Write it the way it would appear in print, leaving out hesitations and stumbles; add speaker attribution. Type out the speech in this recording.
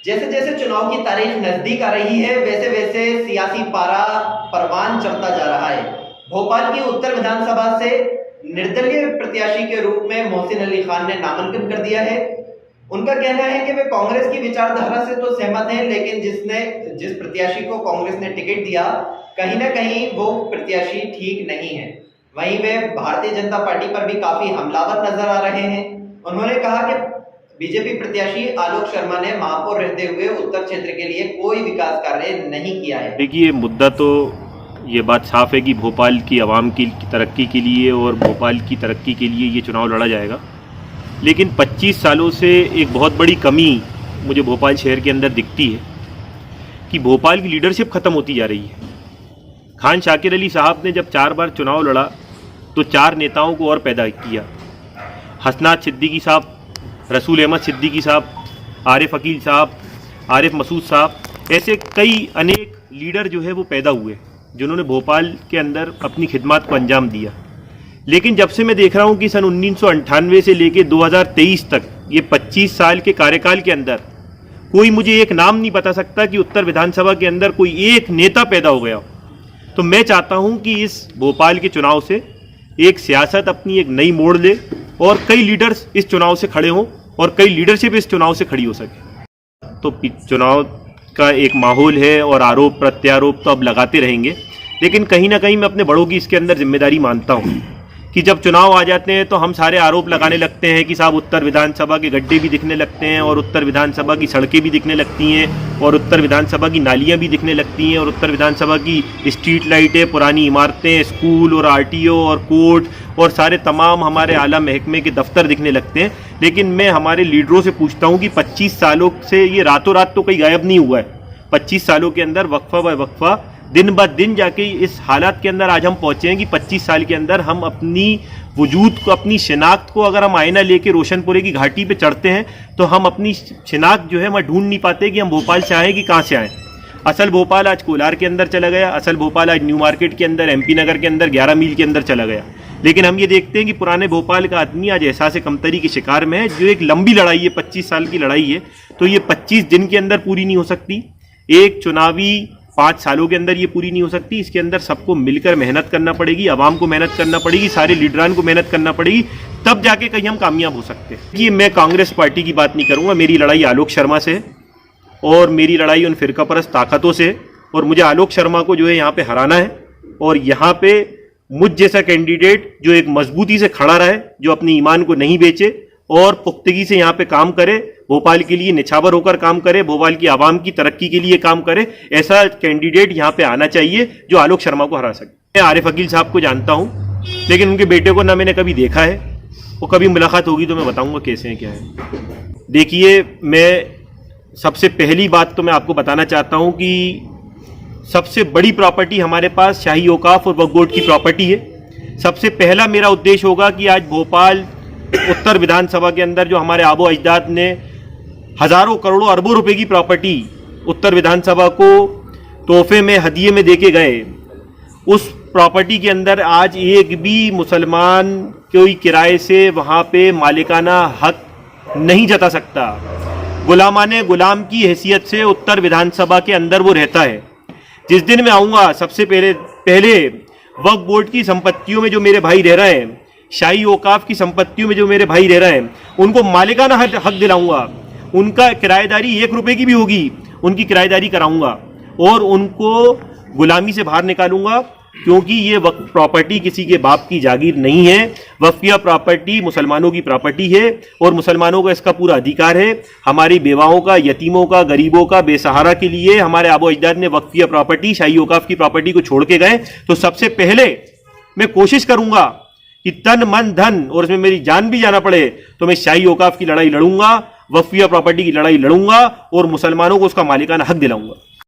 Speaker 1: जैसे जैसे चुनाव की तारीख नजदीक आ रही है वैसे वैसे सियासी पारा परवान चढ़ता जा रहा है। भोपाल की उत्तर विधानसभा से निर्दलीय प्रत्याशी के रूप में मोहसिन अली खान ने नामांकन कर दिया है। उनका कहना है कि वे कांग्रेस की विचारधारा से तो सहमत हैं, लेकिन जिस प्रत्याशी को कांग्रेस ने टिकट दिया कहीं ना कहीं वो प्रत्याशी ठीक नहीं है। वहीं वे भारतीय जनता पार्टी पर भी काफी हमलावर नजर आ रहे हैं। उन्होंने कहा कि बीजेपी प्रत्याशी आलोक शर्मा ने महापौर रहते हुए उत्तर क्षेत्र के लिए कोई विकास कार्य नहीं किया है।
Speaker 2: देखिए, मुद्दा तो ये बात साफ है कि भोपाल की आवाम की तरक्की के लिए और भोपाल की तरक्की के लिए ये चुनाव लड़ा जाएगा। लेकिन 25 सालों से एक बहुत बड़ी कमी मुझे भोपाल शहर के अंदर दिखती है कि भोपाल की लीडरशिप ख़त्म होती जा रही है। खान शाकिर अली साहब ने जब 4 बार चुनाव लड़ा तो 4 नेताओं को और पैदा किया। हसनात सिद्दीकी साहब, रसूल अहमद सिद्दीकी साहब, आरिफ अकील साहब, आरिफ मसूद साहब, ऐसे कई अनेक लीडर जो है वो पैदा हुए जिन्होंने भोपाल के अंदर अपनी खिदमत को अंजाम दिया। लेकिन जब से मैं देख रहा हूँ कि सन 1998 से लेकर 2023 तक ये 25 साल के कार्यकाल के अंदर कोई मुझे एक नाम नहीं बता सकता कि उत्तर विधानसभा के अंदर कोई एक नेता पैदा हो गया। तो मैं चाहता हूँ कि इस भोपाल के चुनाव से एक सियासत अपनी एक नई मोड़ ले और कई लीडर्स इस चुनाव से खड़े हों और कई लीडरशिप इस चुनाव से खड़ी हो सके। तो चुनाव का एक माहौल है और आरोप प्रत्यारोप तो अब लगाते रहेंगे, लेकिन कहीं ना कहीं मैं अपने बड़ों की इसके अंदर जिम्मेदारी मानता हूँ कि जब चुनाव आ जाते हैं तो हम सारे आरोप लगाने लगते हैं कि साहब उत्तर विधानसभा के गड्ढे भी दिखने लगते हैं और उत्तर विधानसभा की सड़कें भी दिखने लगती हैं और उत्तर विधानसभा की नालियाँ भी दिखने लगती हैं और उत्तर विधानसभा की स्ट्रीट लाइटें, पुरानी इमारतें, स्कूल और आरटीओ और कोर्ट और सारे तमाम हमारे आला महकमे के दफ्तर दिखने लगते हैं। लेकिन मैं हमारे लीडरों से पूछता हूँ कि 25 सालों से ये रातों रात तो कहीं गायब नहीं हुआ है। 25 सालों के अंदर वक्फा ब वक्फा दिन ब दिन जाके इस हालात के अंदर आज हम पहुँचे हैं कि 25 साल के अंदर हम अपनी वजूद को, अपनी शिनाख्त को अगर हम आईना लेके रोशनपुरे की घाटी पे चढ़ते हैं तो हम अपनी शिनाख्त जो है मैं ढूंढ नहीं पाते कि हम भोपाल से आएँ कि कहाँ से आएँ। असल भोपाल आज कोलार के अंदर चला गया, असल भोपाल आज न्यू मार्केट के अंदर, MP नगर के अंदर 11 मील के अंदर चला गया। लेकिन हम ये देखते हैं कि पुराने भोपाल का आदमी आज एहसास कमतरी के शिकार में है। जो एक लंबी लड़ाई है, 25 साल की लड़ाई है, तो ये 25 दिन के अंदर पूरी नहीं हो सकती। एक चुनावी 5 सालों के अंदर ये पूरी नहीं हो सकती। इसके अंदर सबको मिलकर मेहनत करना पड़ेगी, आवाम को मेहनत करना पड़ेगी, सारे लीडरान को मेहनत करना पड़ेगी, तब जाके कहीं हम कामयाब हो सकते हैं। ये मैं कांग्रेस पार्टी की बात नहीं करूँगा, मेरी लड़ाई आलोक शर्मा से और मेरी लड़ाई उन फिरकापरस्त ताकतों से, और मुझे आलोक शर्मा को जो है यहाँ पे हराना है और यहाँ पे मुझ जैसा कैंडिडेट जो एक मजबूती से खड़ा रहे, जो अपनी ईमान को नहीं बेचे और पुख्तगी से यहाँ पे काम करे, भोपाल के लिए निछावर होकर काम करे, भोपाल की आवाम की तरक्की के लिए काम करे, ऐसा कैंडिडेट यहाँ पे आना चाहिए जो आलोक शर्मा को हरा सके। मैं आरिफ अकील साहब को जानता हूँ, लेकिन उनके बेटे को ना मैंने कभी देखा है, वो कभी मुलाकात होगी तो मैं बताऊँगा कैसे हैं क्या है। देखिए, मैं सबसे पहली बात तो मैं आपको बताना चाहता हूँ कि सबसे बड़ी प्रॉपर्टी हमारे पास शाही औकाफ और वक्फ बोर्ड की प्रॉपर्टी है। सबसे पहला मेरा उद्देश्य होगा कि आज भोपाल उत्तर विधानसभा के अंदर जो हमारे आबो अजदाद ने हज़ारों करोड़ों अरबों रुपए की प्रॉपर्टी उत्तर विधानसभा को तोहफे में, हदिये में देके गए, उस प्रॉपर्टी के अंदर आज एक भी मुसलमान कोई किराए से वहाँ पे मालिकाना हक नहीं जता सकता। गुलामाने गुलाम की हैसियत से उत्तर विधानसभा के अंदर वो रहता है। जिस दिन मैं आऊँगा सबसे पहले वक्फ बोर्ड की संपत्तियों में जो मेरे भाई रह रहे हैं, शाही औकाफ की संपत्तियों में जो मेरे भाई रह रहे हैं, उनको मालिकाना हक दिलाऊंगा। उनका किराएदारी 1 रुपए की भी होगी, उनकी किराएदारी कराऊंगा और उनको गुलामी से बाहर निकालूंगा, क्योंकि ये वक्फ प्रॉपर्टी किसी के बाप की जागीर नहीं है। वक्फिया प्रॉपर्टी मुसलमानों की प्रॉपर्टी है और मुसलमानों का इसका पूरा अधिकार है। हमारी बेवाओं का, यतीमों का, गरीबों का, बेसहारा के लिए हमारे आबो अजदाद ने वक्फिया प्रॉपर्टी, शाही औकाफ की प्रॉपर्टी को छोड़ के गए। तो सबसे पहले मैं कोशिश करूंगा कि तन मन धन और उसमें मेरी जान भी जाना पड़े तो मैं शाही औकाफ की लड़ाई लड़ूंगा, वक्फिया प्रॉपर्टी की लड़ाई लड़ूंगा और मुसलमानों को उसका मालिकाना हक दिलाऊंगा।